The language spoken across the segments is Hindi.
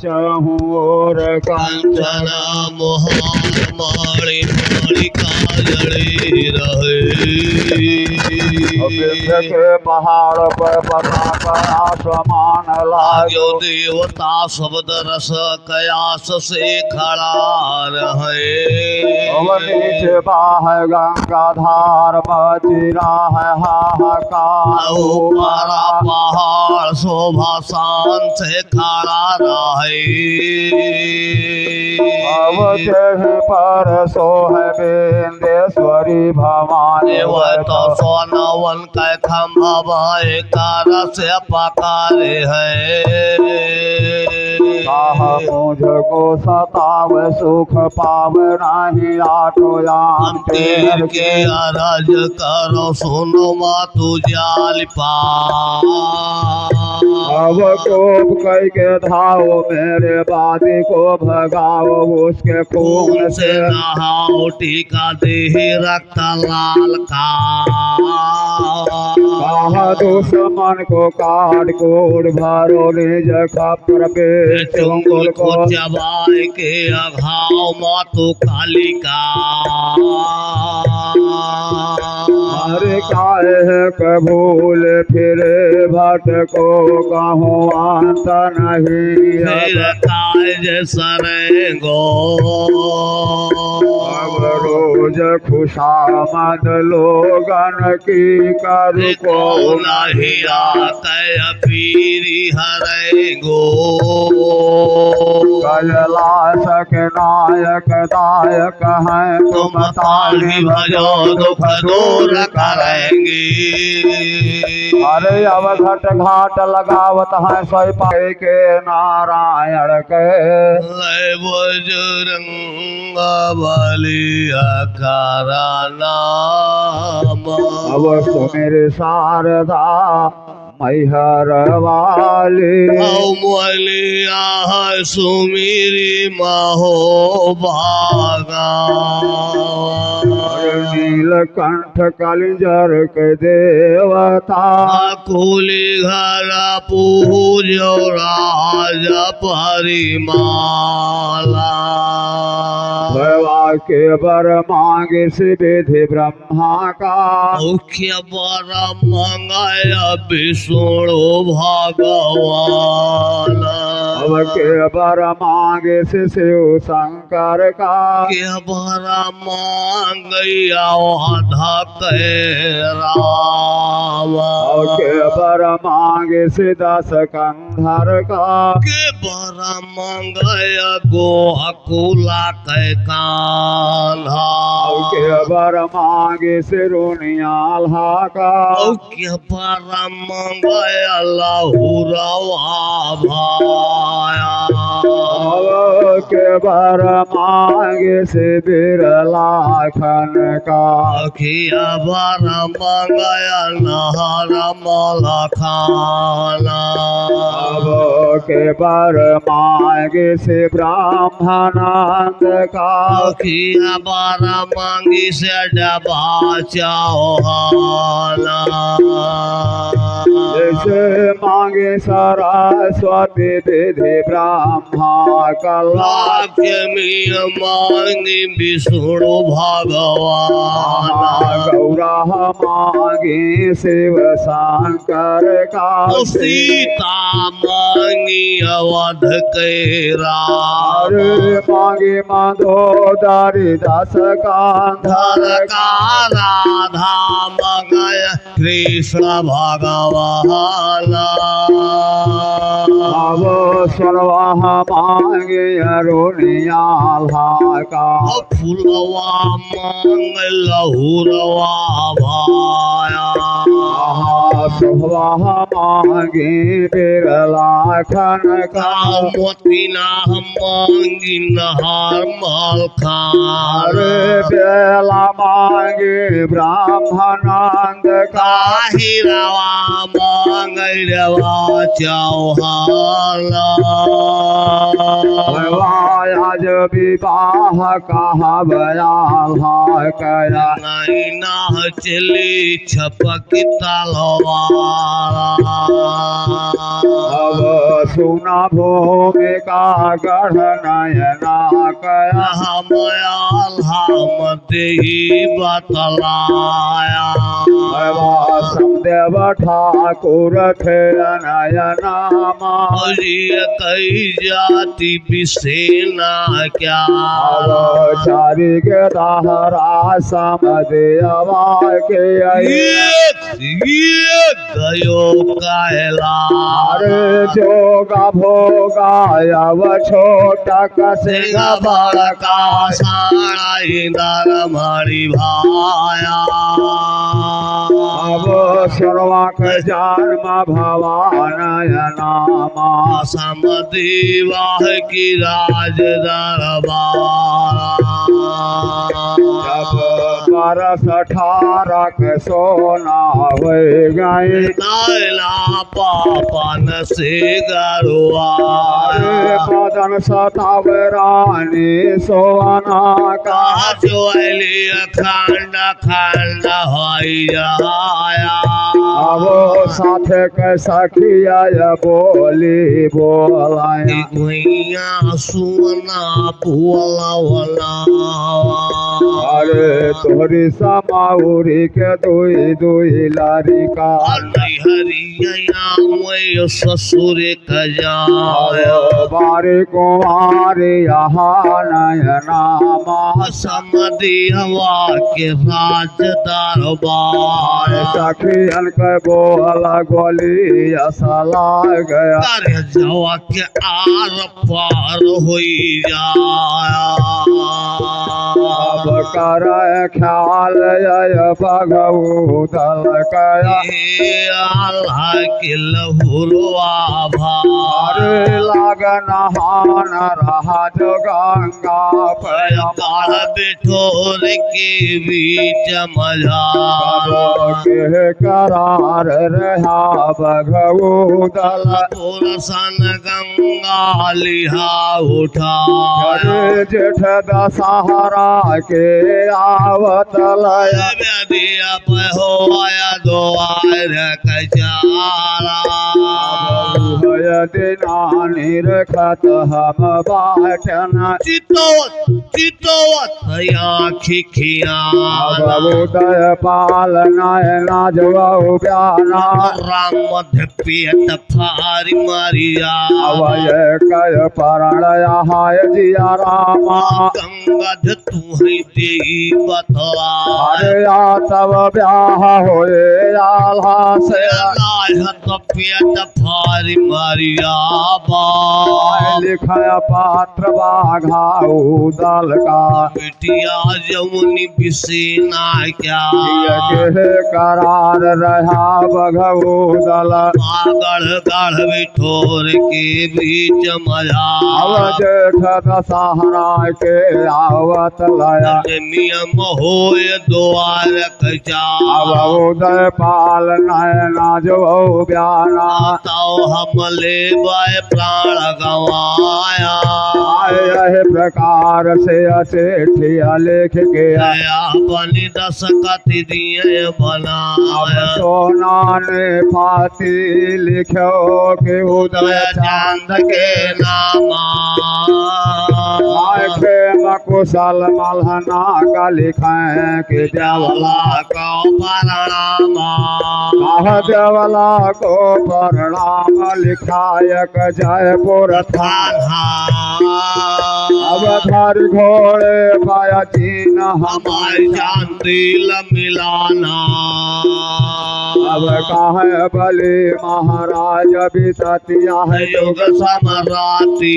चहूर कंचन मोहर माड़ी माड़ी काजड़ी रहे विंध्य के पहाड़ पर पताका आसमान लाग्यो लाग्यो देवता शब्द रस कयास से खड़ा रहे नीचे बाह गंगा धार बचिरा है हाहाकार ऊपरा पहाड़ शोभा शान से खड़ा रहे अवचेहि पर सोह बिंदेश्वरी भवानी वह तो सोनवन के खम्भा भाई कार से पकारे है मुझको सताव सुख पाव नहीं आठो याम तीर के अरज करो सुनो मातु जाल पा अब कोप कई के धाओ मेरे वादी को भगाओ उसके खून से नहाओ टीका देहि रक्त लाल का कहा दुश्मन को काट कोड़ भरो निज खपर पे चुंगल को चबाए के अघाव मातु काली का अरे काहे कबूल फिरे भटको कहो अंत नहीं फिर काज सरेंगो अब रोज खुशामद लोगन की कर को नहीं आते पीरी हरेंगो कैलाश के नायक दायक हैं तुम ताली भजो दुख दूर करेंगे अरे अब घट घाट लगावत है सोई पाए के नारायण के बुजुर्ग बलिया कारा नाम अब सुमेर शारदा मैहर वाली मलिया सुमेरी महो भागा नीलकंठ कलिंजर के देवता कुली घर पूजो राज परिमाला भवा के बर मांगे से विधि ब्रह्मा का मुख्य बर मंगय विष्णु भगवान अब के बर मांगे से शिव शंकर का के बर मांगया राम के बर मांगे से दस कंधर का के बर मंगय गोकुला के कान्हा के बर मांगे से रोनियाल्हा का के बर मंगय लहुरवा भाया के बर मांगे से बिरला खन का अखिया बर मंगय नहर मलखाना अब के बर मांगे से ब्राह्मणांत का अखिया बर मांगी से डबा चौहाना जैसे मांगे सरस्वती विधि ब्रह्मा कला लक्ष्मी मांगी विष्णु भगवान गौरा मांगे शिव शंकर का सीता मांगी अवध के राम मांगे मंदोदरी दस कांधर धर का राधा मंगय कृष्ण भगवान अब सर्वाह मांगे अरुणियाल्हा का फुलवा मांग लहुरवा भाया सुहवाह मांगे बिरला खन का मोतीना मांगी नहार मल खार बेला मांगे ब्राह्मणांद का हिरवा मांगवा चौहान आज भी विवाह कहा बयाल है कया नहीं ना चली छपक तलवार अब सुना भूमिका गढ़ नयना कया हमयाल हम देही बतलाया समदेव ठाकुर थे नयनामा कई जाति विसेना क्या चारि के दाहरा समदेवा के गयो कैला अरे जोगा भोगा अब छोटक सिंह बड़का सारा इंदर मणि भाया अब सर्वाक जन्म भवानयनामा समदिवाह की राज दरबार जब बरस 18 सोना हो गई नायला पापन से गरुआ बदन सताव रानी सोना का चोली खंड खंड हो जाया अब साथ के सखिया बोली बोलाया गुइया सुना बोला अरे तोरी समाउरी के दुई दुई लारिका हरिया मैं ससुर कजा बारी कुमारी यहाँ नयनामा समदिवा के राज दरबार सखियन के बोला गोली असला गया कर जवा के आर पार होई जाया अब कर ख्याल भगवू दल कया अल्लाह के लहुरवा भार अरे लागन हान रहा जो गंगा पया काल बिठोर के बीच मजा के करार रहा भगवू दल पुरसन गंगा लिहा उठा अरे जेठ दशहरा के आवत लया दिया हो आया द्वार कचारा भय दिनानी रखत हम बाटना चितोत आँखी खिया उदय पाल नयना जवाऊ ब्याना राम मध्य पेट फारी मारिया अवय कय परणया हाय जिया रामा गंगा तू ही दे बतला अरे या तब ब्याह होए आल्हा से पेट फारी मारिया लिखया पात्र बाघाऊ दल का बिटिया जमुनी बिसेना क्या के करार रहा बघऊ दल गढ़ गढ़ बिठोर के बीच मजा अब जेठ दशहरा के आवत लया नियम होय द्वार कचा अब उदय पाल नयना जो ब्याना ताओ हम ले प्राण गवाया यह प्रकार से अचेठिया लेख के बनी दस कति दिए बनाया सोना ने फाती लिखो के उदय चांद के नामा कुशल मलहना का लिखें कि देवला को प्रणामा कह देवला को प्रणाम लिखायक जयपुर थाना अब धर घोड़े पाया चीन हमारी चांदी मिलाना अब कहे बलि महाराज भी ततिया है युग समराती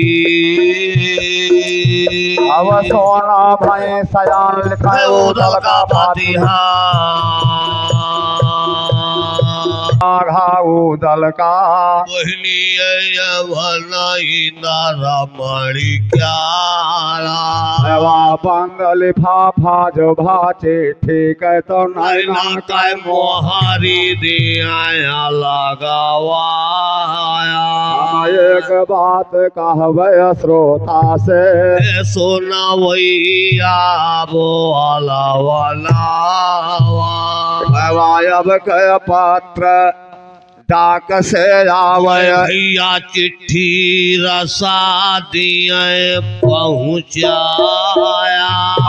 अब सोना भाई सयान लिखा उदल का फतिहा घाऊ दल का बहिनी रमणी क्यारा एवा बंगल फाफा जो भाचे ठीक है तो नैना नैना काय मोहारी दिया लगावाया हम एक बात कहवे श्रोता से सोना वैया बोला अब के पत्र डाक से आवे भैया चिट्ठी रसा दिए पहुँचाया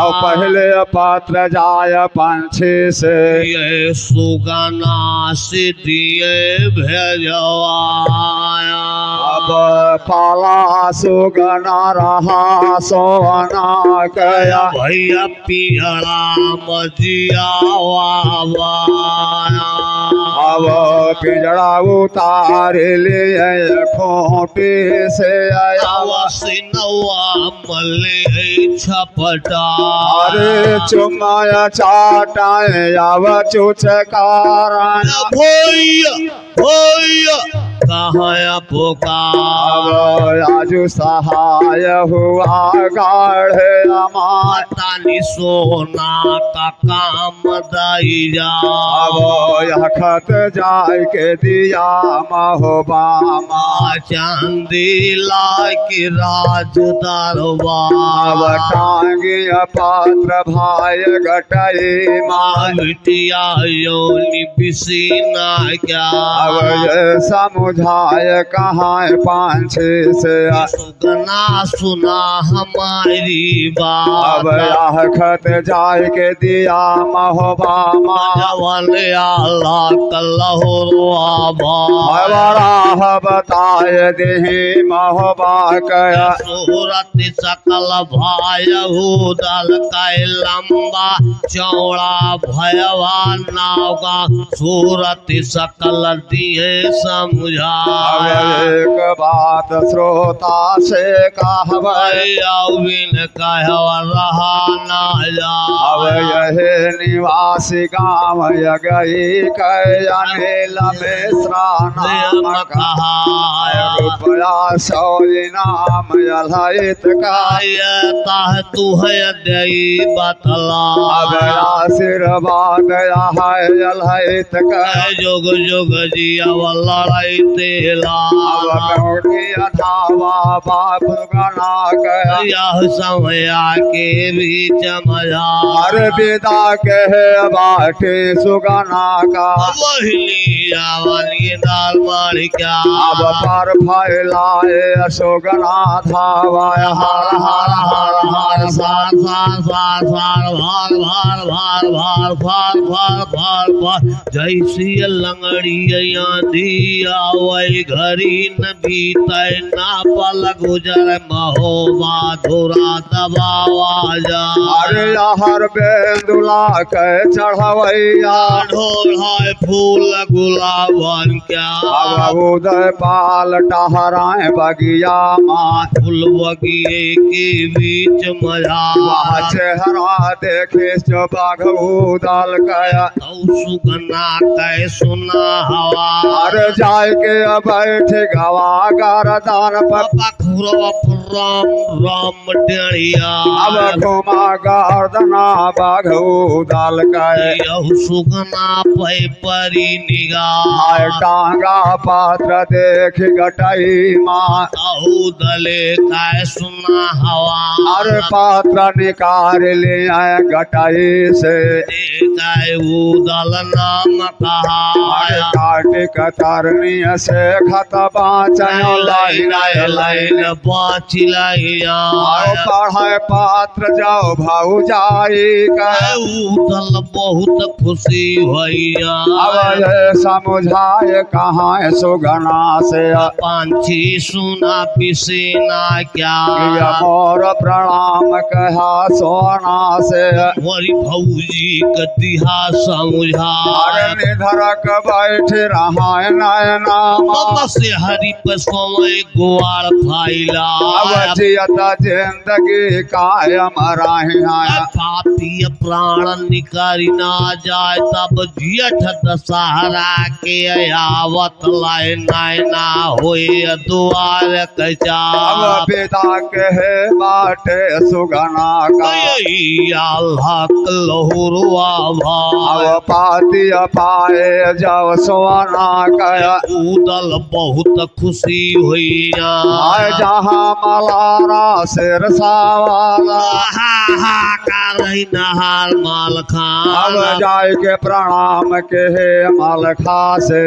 और पहले पत्र जाय पंछी से ये सुगना से दिए भेजवाया अब पाला सुगना रहा सोना गया भैया पियड़ा मजिया अब पिजड़ा उतार लिए खोटी से आया सिनवा मले छपटा अरे चुमाया चाटाए अब चुचकारण भैया भैया कहाँ पुकार अब आजू सहाय हुआ गाढ़े अमाय तानी सोना का काम दाई जा अब यह खत जाय के दिया महोबामा चांदी लाके राज अब दरबार टांगिय पात्र भाई गटई माय बिटिया योनि बिसीना क्या अब ये समुझाय कहाँ पांछी से सुगना सुना हमारी अब बात यह खत जाय के दिया महोबामा जवन आला कलहुआ राह बताय देहि महोबा कया सूरत सकल भायहू दल कै लंबा चौड़ा भयवा नावगा सूरत सकल दिए समझा एक बात श्रोता से कहबै बिन कहव रहा ना जा अब यही निवासी गाँव गई अनिल मिश्रा नाम कहा रुपया सौरी नाम यलहित का तू है दई बतला अब आशीर्वाद है यलहित का जोग जोग जिया लड़ाई तेला अब धावा बाप गना कया यह समय के बीच मजा हर विदा कहे बाटे सुगना का वही वाली दाल मार क्या अब पर फैलाए सुगना धावा हार हार हार हार सार सार सार सार भार भार भार भार भार भार भार भार जैसी लंगड़ी आंधी आवै घड़ी न बीतै ना पल गुजर महोबा धुरा दबावा जा अरे हर बेंदुला के चढ़वैया ढोल है फूल गुलाबन क्या अब उदय पाल टहराए बगिया माँ फूल बगिए के बीच मजा वहाँ चेहरा देखे जो बाघू दल कया सुगना कै सुना हवा अरे जाय के बैठ गवा गरदान पर राम राम डेढ़िया अब घुमा गर्दना बाघू दल कया यहु सुगना पै परी निगाह आय टांगा पात्र देख गटई माँ दले कै सुना हवा अरे पात्र निकाल ले आए गटई से कै उदल नाम कहा अरे काट कतरनी से खत बाँचयो लाइन लाइन बाँच लैया आओ पढ़ाए पात्र जाओ भाऊ जाई कहे उदल बहुत खुशी भैया अब ये समझाए कहाँ सुगना से पंछी सुना पिसीना क्या ये मोर प्रणाम कहा सोना से हमारी भौजी कतिहा समझा अरे निधरक बैठ रहा नयना बाबा से हरि पर समय गुआर फैला अब जियत जिंदगी कायम रही पापी प्राण निकारी ना जाए तब जियठ दशहरा के आवत लाए नैना हुई द्वार कचा अब पिता के बाटे सुगना का लहुरुआ भाई अब पाती पाए जब सोना कया उदल बहुत खुशी हुई जहाँ मलारा सिर सावाला नहार माल अब खान जाय के प्रणाम के मल खासे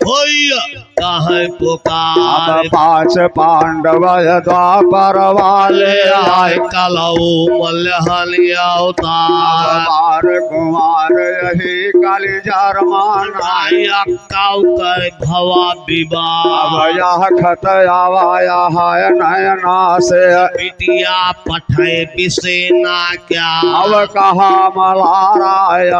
होइया कहे अब पुकार 5 पांडव द्वापर वाले आय कलऊ मल्हलिया अवतार बार कुमार यही काली जरमान आया काउ कर भवा विवाह अब यह खत आवाया है नयना से बिटिया पठे बिसेना क्या अब कहा मलारा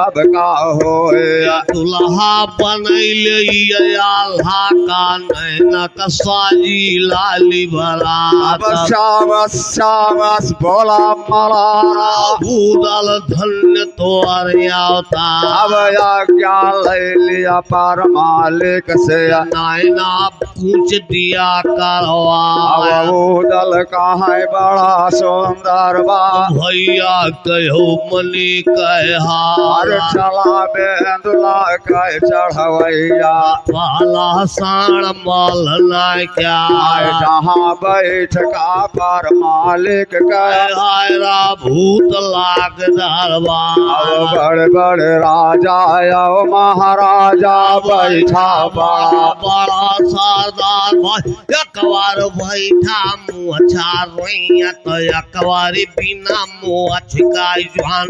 अब का होए दुल्हा बनैले आल्हा का नैनक साजी लाली भरा अब शाबस शाबस बोला मलारा भूदल धन्य तोर अवतार अब क्या ले लिया पर मालिक से नैना पूछ दिया करवा अब उदल कहाँ बड़ा सुंदर बा भैया कहो मनी कहा हर चला बेंदुला कह चढ़वैया पाला साण माल ना क्या जहाँ बैठ का पर मालिक कह आयरा भूत लाग दरबा अब बड़े बड़े राजा आओ महाराजा बैठा बड़ा बड़ा सरदार भाई एक बार बैठा मुँह छारोइया तो एक बार बिना मुँह छिकाई जुहान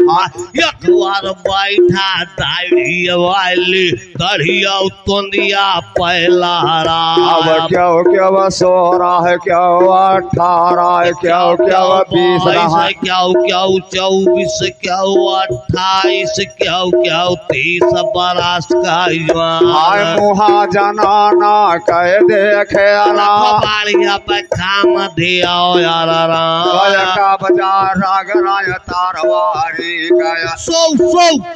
एक बार बैठा दाढ़ी वाली दढ़िया तोंदिया पहला अब क्यों क्यों 16 है क्यों 18 है क्यों क्यों 20 रहा है क्यों क्यों 24 क्यों 28 क्यों क्यों 30 बरस का आय जवान मुहा जनाना कह देखे ना बाड़िया पे काम दिया यार का बाजार रागराय तारवारी गया सौ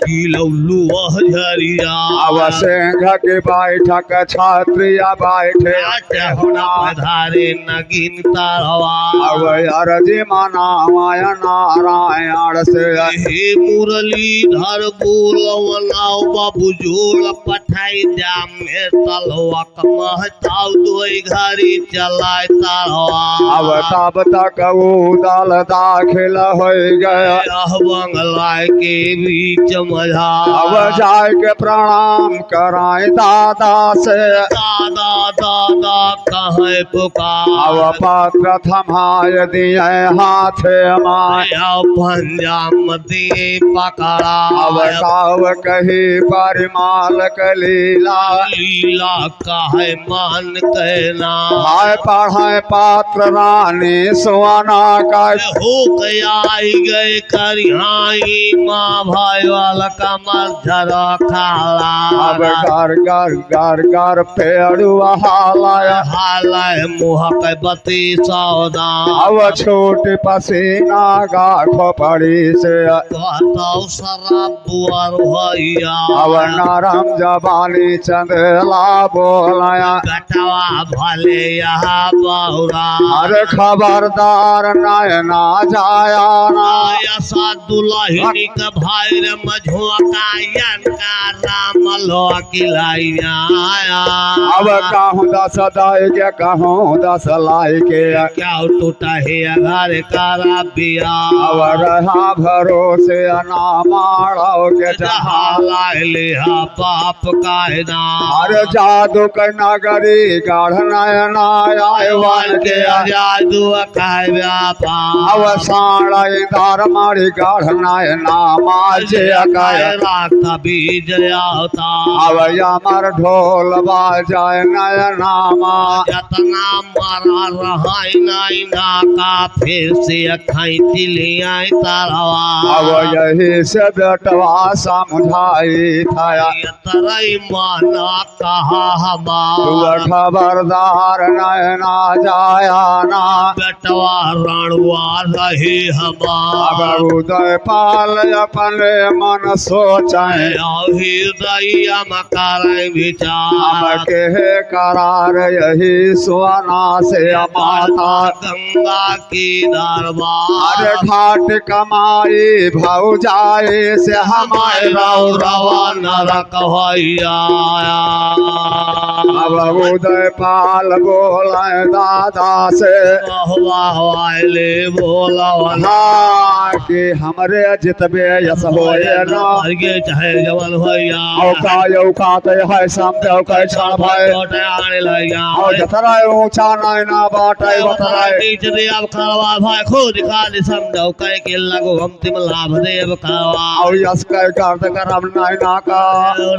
किलो लुह झरिया अब सिंह की बैठक क्षत्रिय बैठे होना पधारे नगिन तारवा अब अर्जी मना माया नारायण से हे मुरलीधर बोलवनाओ बाबू जोड़ पठाई जा में तलवा महताव दोई घरी चलाए तारवा अब तब तक उदल दाखिल हो गया यह बंगला के बीच मझा अब जाय के प्रणाम कराए दादा से दादा दादा कहे पुकार अब पत्र थमाय दिए हाथ माया पंजाम दिए पकड़ा अब काव कही परिमाल लीला लीला काहे मान कहना हाय पढ़ाए पात्र रानी सुहाना का हो गया आई गए करिहाई माँ भाई वाला कमर झरा खाला अब घर घर घर घर पेड़ुआ हालाया हालाय मुँह के बती सौदा अब छोट पसीना गा खोपड़ी से कहताओ शराब बुआर भैया अब नरम जबानी चंदेला बोलाया गटवा भले यहाँ बहुरा अरे खबरदार नयना जाया ना ऐसा दुल्हनी का भाई रे मझोकायन का राम लो किलाइया अब कहूँ 10 दाई के कहूँ 10 लाई के क्या टूटा है घर का बिया अब रहा भरोसे ना मारो के जहाँ लाई लिहा बाप कायदा अरे जादू के नगरी गाढ़ नयना आए वन के जादू काय व्यापा अब साड़ा इधर मारी गाढ़ नयना माजे कहे बीज आता अब यमर ढोल बाजा जाए नयनामा जतना मारा रहाई नाई नाका फिर से खाई तिली आई तारवा अब यही से बेटवा समझाई था तरई माना कहा तू हमार खबरदार नयना जाया ना बेटवा रणवा रही अब हमार उदय पाल अपने मन सोचे हृदय मकार अब विचार के करार यही सुना से माता गंगा की दरबार अरे घाट कमाई भाऊ जाए से हमारे रौ रवा नरक भैया अब उदय पाल बोले दादा से वाहले बोला हाँ कि हमरे जितबे यस होए ना के चाहे जवल भैया औकात है समझ के क्षण भाई छोटे आने लग गया और जतरा ऊंचा नैना बाटे बतराए टीच दे अब करवा भाई खुद दिखा दे समझो कह के लगो अंतिम लाभ दे अब करवा और यस के गर्द करम नैना का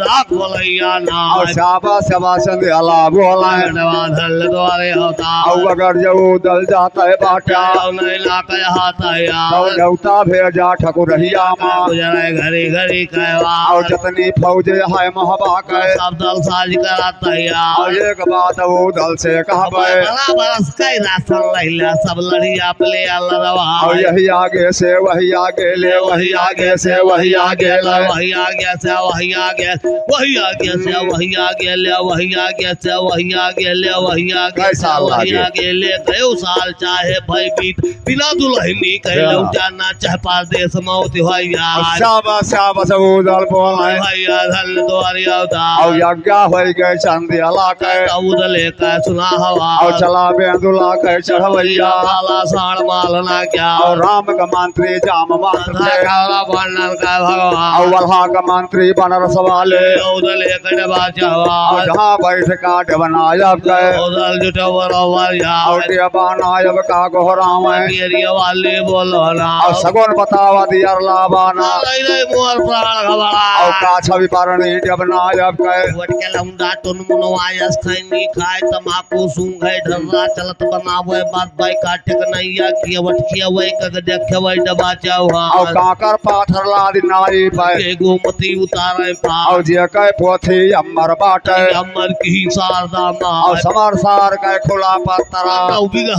राख बोलैया ना और शाबाश शाबाश अला बोलाए धल द्वारे होता और अगर जो दल जाता है बाटा नहीं ला के हाथ आया और देवता भेजा ठकुरहिया माँ गुजरे घड़ी घड़ी कहवा और जतनी फौज है महबा के सब दल साज कराता यार और एक बात वो दल से कहा बड़ा बरस कई राशन लैला सब लड़िया प्ले लड़वा और यही आगे से वही आगे ले वही आगे से वही आगे ले वही आगे से वही आगे वही आगे से वही आगे ले वही आगे से वही आगे ले वही आगे कई से साल वही आगे? आगे ले कई साल चाहे भाई बीत बिना दुल्हनी कहीं हाँ। लौ जाना चाहे परदेश मौत हो यार शाबाश शाबाश वो दल बोलाए भैया धल द्वारी होता और यज्ञ हो गए चंदियाला के दूध लेकर सुना हवा और चला बेंदुला के चढ़वैया काला साड़ मालना क्या और राम का मंत्री जाम मंत्र के काला वर्णन का और भगवान वल्हा का मंत्री बनरस वाले दूध लेकर बाचवा और जहाँ बैठ काट बनायब गए उधर जुटो बरोबर और यार ये बनायब का गोहराम एरिया वाले बोलो ना और सगुन बतावा दियर लाबाना नहीं नहीं मोर प्राण खबरा और का छवि परणी जब नायब गए वट के लौंडा तुन मुनवायस खैनी खाए तमाकू सूंघे ढर्रा चलत बनावे बात बाई काटे क नैया किए वट किए वै कग देखे वै डबा चावा और काकर पाथर लाद नाई पे के गोमती उतारे पा और जे कह पोथी अमर बाटे अमर की शारदा माँ और समर सार के खुला पत्तरा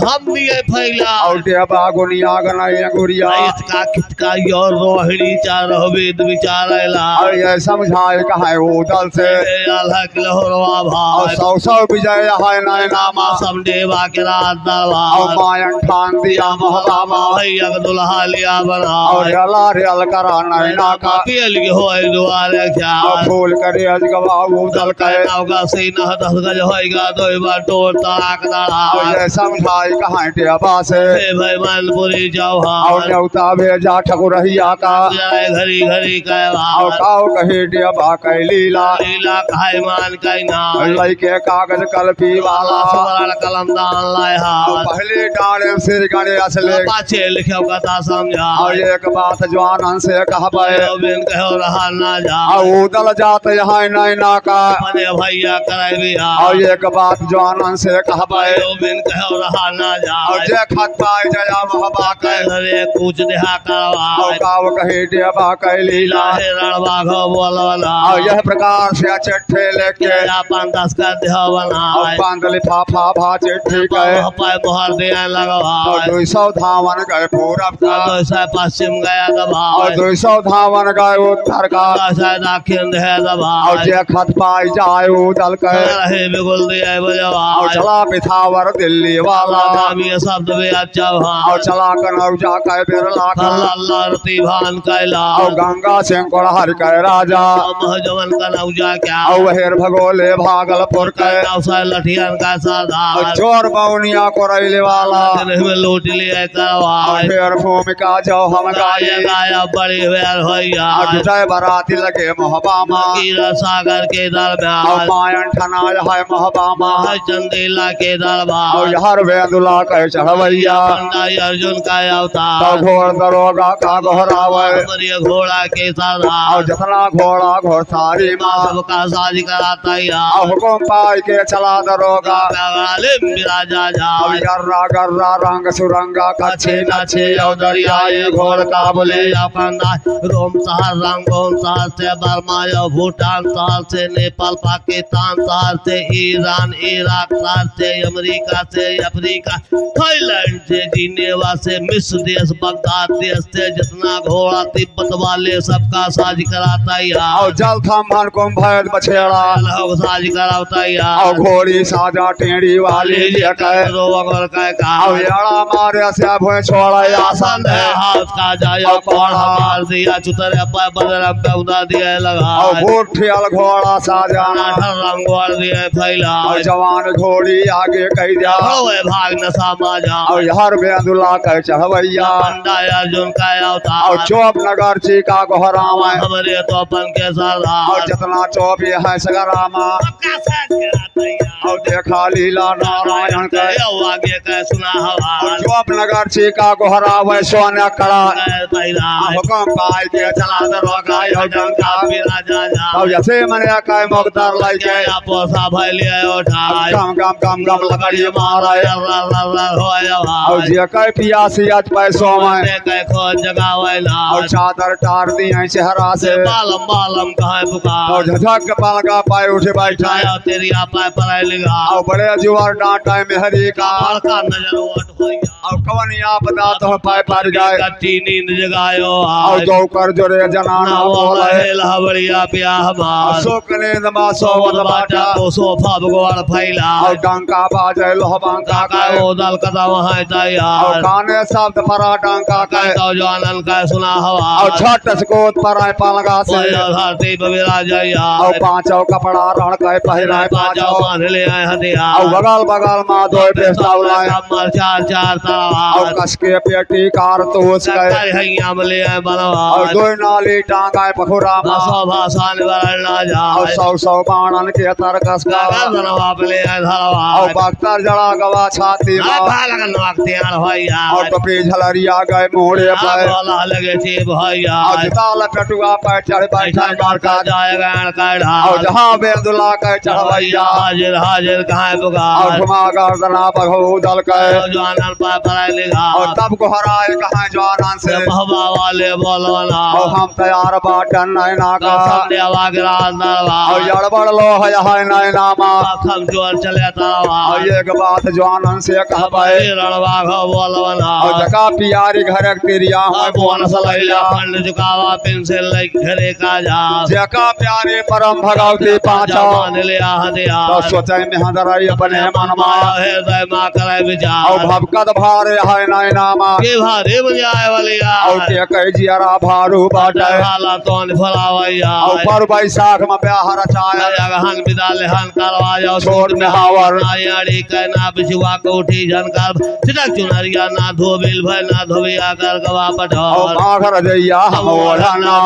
हम भी है फैला और देबा गुनिया गनैया गुड़िया इसका खिटका योर रोहिणी चार वेद विचारेला और ये समझाए कहा वो दल से अल्लाह के लहरवा और भाई सौ सौ विजय है नैनामा सब देवा के रात और दरबार मायन ठान दिया महलामा भैया के दुल्हा लिया बना और रला रियल करा नैना का पेल के होए दुआरे क्या और फूल करे अजगवा वो दल के का सीना 10 गज होएगा दो बार टोर ताक और दड़ा ये समझाए कहा देबा से भाई मनपुरी जाओ और न्योता भेजा ठकुरहिया का घड़ी घड़ी कहवा और काव कही देबा के लीला लीला खाए मान कई ना लइके कागज कलपी वाला सुवर्ण कलम दान लाए और हाथ पहले डाले सिर गणे असले पाछे लिखे कथा समझा और एक बात जवानन से कहबे बिन कहो रहा ना जा और उदल जात यहाँ नैना का अपने भैया करे बिया और एक बात जवानन से कहबे बिन कहो रहा ना जा और जे खत पाए जया महबा के रे कुछ देहा करवा और काव कही देबा के लीला रण बाघो बोलना और यह प्रकार से चिट्ठे लेके अपन 10 का देह बना और बांध लिफाफा भा चिट्ठी के पाए मोहर दिया लगवा और 200 धावन गए पूरब का पश्चिम गया दबा और 200 धावन गए उत्तर का दक्षिण है दबा और जे खत पाई जाए उदल के रहे बिगुल दिया बजवा और चला पिथावर दिल्ली वाला शब्द भी अच्छा और चला कनौजा के बिरला का अल्लाह रति भान कैला और गंगा सिंह कोड़हर के राजा महजवन का नौजा क्या और वहेर भगोले भागलपुर के लठियन का और सरदार चोर बौनिया को रैले वाला में लूट लिए करवा और फिर भूमिका जो हम गाये गाया बड़ी वेर होया और जय बराती लगे मोहबामा कीरा सागर के और दरमियान मायन ठना आय है महबामा है चंदेला के और दरबार हर बेंदुला कह चढ़वैया पंडा अर्जुन का तो अवतार घोड़ दरोगा का घोरावे हमारे घोड़ा के सरदार और जितना घोड़ा घोड़सारी माँ सबका साज कराता और हुकुम पाई के चला दरोगा विराजा अब जाए गर्रा गर्रा रंग सुरंगा कच्छे नच्छे और दरियाए दरियाए घोड़ का बोले रोम शहर रंगोन शहर से बर्मा या भूटान शहर से नेपाल पाकिस्तान शहर से ईरान इराक शहर से अमेरिका से अफ्रीका थाईलैंड से जिनेवा से मिस्र देश बगदाद देश से जितना घोड़ा तिब्बत वाले सबका साज कराता यार और जल थम्भन कुंभ भैद बछेड़ा लोग साज कराता यार और घोड़ी साजा टेढ़ी वाली लेकर रोवर का और याड़ा मारे से भोए छोड़ा आसन है हाथ का जाया कोड़ा मार दिया चुतरे पर बदरम पे उड़ा दिया लगा और बूढ़ियल घोड़ा साजाना रंगवार दिए फैला और जवान घोड़ी आगे कह दिया होए भाग न समाजा और हर बेंदुला कह चढ़वैया पंडा अर्जुन का अवतार और चौप नगर चीका गोहरामा हमारे तो अपन के सरदार और जितना चौप ये है सगरामा सबका साथ कराता यार और देखा लीला नारायण के आगे का सुना हवा और चौप नगर चीका गोहरावे सोने कड़ा पैदा हुकुम पाई के चला दरोगा और जनता राजा जा और जैसे मने का मुक्तर लेके पोसा भैलिए उठाए गम गम गम गम लकड़ी मारा और और जे कह पियासी आज पैसों में खोज जगावेला और चादर टार दी है चेहरा से बालम बालम कहाँ और पुकार झझक के पालका पाए उठे बैठा आया तेरी आपा पर लगा और बड़े जुआर डांटा मेहरी का बड़का नजर ओट भैया और कवन आपदा तो पाए पर जाए कच्ची नींद जगायो और आज दो कर जोरे जनाना बोले हेला बढ़िया प्याह बार अशोक नींद मा सोवत बाटा तो सोफा भगवान फैला और डंका बाजे लोहबांका का का वो दल कदम है और तैयार काने शब्द परा डंका का तो जानन का सुना हवा और छठ सकोत पर आए पालगा से धरती पर विराजा और यार पांचों कपड़ा रण के पहिराए पाँचों पांचों बांध ले आए और हथियार बगल बगल मा दो पेस्ताव लाए कमर चार चार और तलवार कसके पेटी कारतूस के सरकारी हैया में ले आए और बनवार दो नाली टांगा पखुरा मा बसो भाषण वरना और जाए सौ बाणन के तरकस का गगनवा पे ले आए और धरवार बख्तर जड़ा गवा छाती मा लगन नौकतियार भैया और टोपी झलरिया गए मोड़े पर बोला लगे थी भैया और जिताल पेटुआ पर चढ़ बैठा कार का जाएगा और जहाँ बेदुला के चढ़वैया हाजिर हाजिर कहाँ और पुकार घुमा गर्दना बघू दल के जानन पर पढ़ाई लिखा और तब कोहराए कहाँ जवानन से बहवा वाले बोलना और हम तैयार बाटन नैना का संध्यावा गिरा और दरबार जड़बड़ लो है नैना मा खम जोर चले तरवार और एक बात जवानन से कहबे रणवा घो बोलना और जका पियारी घर तेरिया है बोन सलैया पंड झुकावा पेंसिल घरे का जा जका प्यारे परम भगवती पाचा मान लिया हदिया तो सोचे में हदरई अपने मन मा हृदय मा करे और विचार भवकत भारे है नैना मा के भारे बजाए वाली और के कह जियरा भारू बाटे हाला तोन फलावैया और पर बैसाख में ब्याह रचाया जगहन विदा लेहन करवा जाओ छोड़ में हावर नायाड़ी कहना बिछुआ को उठी झनकर छिटक चुनरिया ना धोबिल भय ना धोबिया कर गवा और पठौर माघर जइया होरना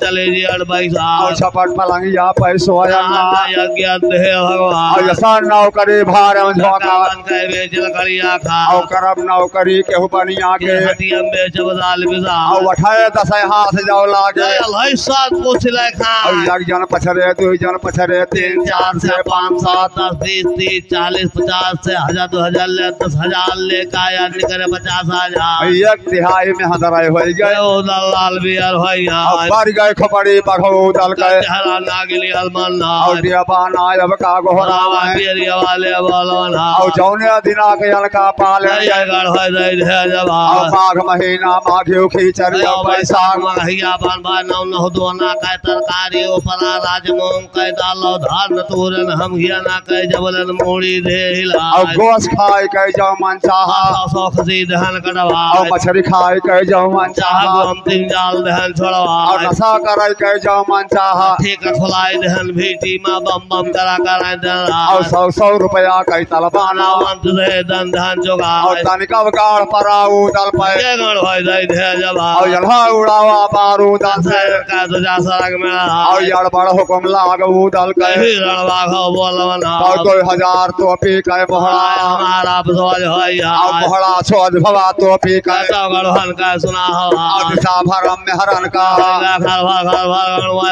चले जी अड़ पैसा और छपट पलंगिया पैसो अयना यज्ञ हे और भगवान जसा नौकरी भारे में झोंका कह बेचल करिया खा और करब नौकरी केहू बनिया के हटियम बेच बदाल बिसा और उठाए दस हाथ जाओ लागे हई सात पूछ ले खा और एक जन पछरे दो जन पछरे तीन चार से पाँच सात 10 20 30 40 50 से 1000 2000 ले 10,000 ले का या निकले 50,000 एक तिहाई में हदराई हो गए ओ दलाल बियर भैया और बढ़ गए खपड़ी बघऊ दल के चेहरा नागिली अलमन्ना और डियाबाना अब का गोहरावा है पेरिया वाले बोलना और जौने दिना के अलका पाले जयगढ़ हो जाए है और जवान माघ महीना माघियो खींचरिया बैसाख महैया बन बन नौ दोना का तरकारी ऊपरा राजमोंग के दालो धान तूरन हम घियाना के जबलन मूड़ी दे हिला और गोश खाए के जाओ मन चाहा सौ खसी दहन कटवा और मछली खाए के जाओ मन चाहा हम तीन जाल दहन छोड़वा और नशा करे के जाओ मन चाहा ठीक खुलाई दहन भीटी माँ बम बम करा करा दरा और 100 रुपया के तलबाना मंत दे दन धन जोगा और तनिका गाड़ पराऊ दल पे जयगढ़ हो जाए है जवा और यल्हा उड़ावा बारू दल से का तो जा सरग में और यार बड़ हुकुम लागू दल के रणवा लाखों बोलवना और 2000 टोपी के मोहरा हमारा सोज होया और मोहरा सोज भवा टोपी के तो गढ़वन का सुना हवा और दिशा भरम में हरन का घर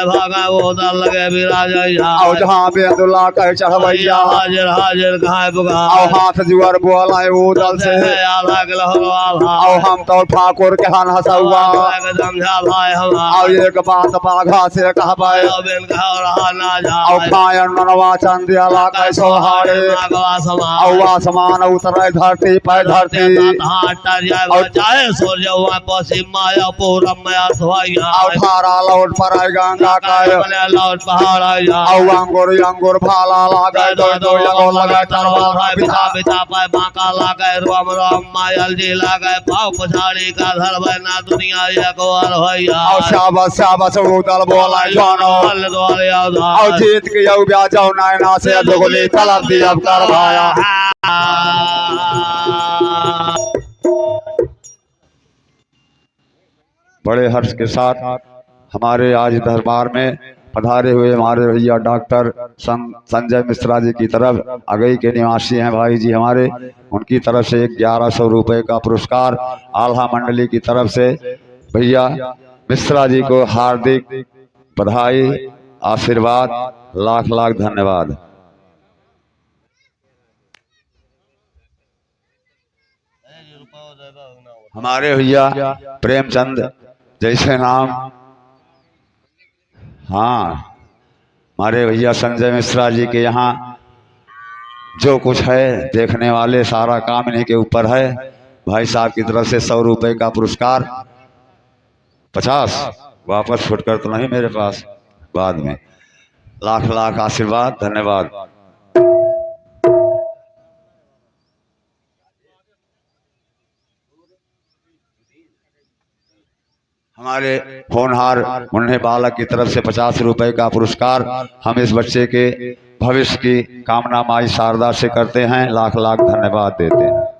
भागा वो दल लगे विराजैया और जहाँ बेदुल्ला कह चढ़वैया हाजिर हाजिर कहाँ बुगा और हाथ जुअर बोलाए उदल से आधा किलो हलवा और हम तो ठाकुर के हन हसुआ समझा भाई हमारा और एक बात बाघा से कहबै बिन कहो रहा ना जा और खायन ननवा चंदिया ला कै सोहारे नागवा समान और आसमान उतरे धरती पर धरती चाहे सूर्य हुआ पश्चिम माया पूरम माया सवाइया और धारा लौट पर गंगा का लौट पहाड़ आया और अंगुर भाला लागे दो अंगुर लगे तरवार है बिछा बिछा पाए बांका लागे राम राम मायल जी लागे पाव पछाड़ी का धरबै ना दुनिया एक और होइया और शाबाश उदल बोला जानो हल द्वारे और जीत के यौ ब्या जाओ नैना से दुगली तलब दिया कर भाया बड़े हर्ष के साथ हमारे आज दरबार में पधारे हुए हमारे भैया डॉक्टर संजय मिश्रा जी की तरफ अगई के निवासी हैं भाई जी हमारे, उनकी तरफ से 1100 रुपये का पुरस्कार आल्हा मंडली की तरफ से भैया मिश्रा जी को हार्दिक बधाई आशीर्वाद लाख लाख धन्यवाद। हमारे भैया प्रेमचंद जैसे नाम, हाँ हमारे भैया संजय मिश्रा जी के यहाँ जो कुछ है देखने वाले सारा काम इन्हीं के ऊपर है। भाई साहब की तरफ से 100 रुपये का पुरस्कार, 50 वापस फुटकर तो नहीं मेरे पास, बाद में लाख लाख आशीर्वाद धन्यवाद। हमारे होनहार मुन्ने बालक की तरफ से 50 रुपए का पुरस्कार हम इस बच्चे के भविष्य की कामना माई शारदा से करते हैं, लाख लाख धन्यवाद देते हैं।